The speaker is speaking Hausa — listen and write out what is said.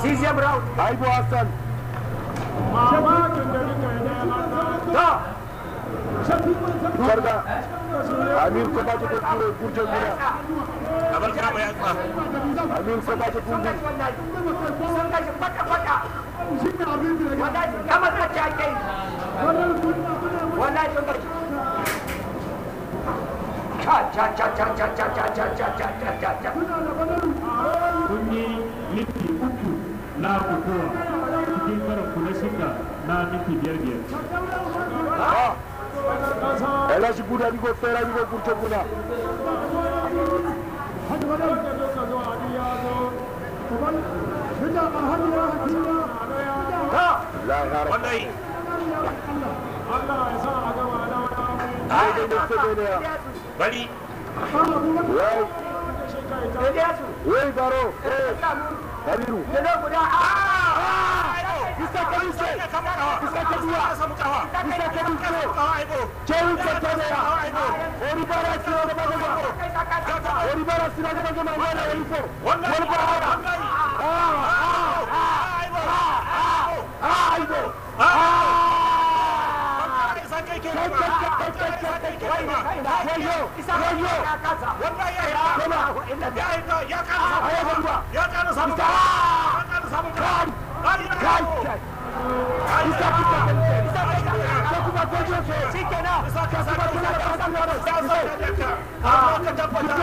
Sixième round. Aibo Hassan. Karga. Amin ko ba ta kuro kurjan gida. Abal kama ya tsa. Amin ko ba ta kundi. Sun kashi kwata-kwata. Wallahi kamar na ce ake yi. Wallahi sun kashi. Kun yi minti uku na kokowa cikin karin ku na shida na minti 5. Ela shi guda ni go fera ni go kurjan gida. Wallahi. Bari. Wei baro. Bariru. Issaka duse. Issaka dua. Issaka duse. Cewek ketelia. Ori bara sira ga baga. Ori bara sira ga baga mana info. Wallahi. Aibo.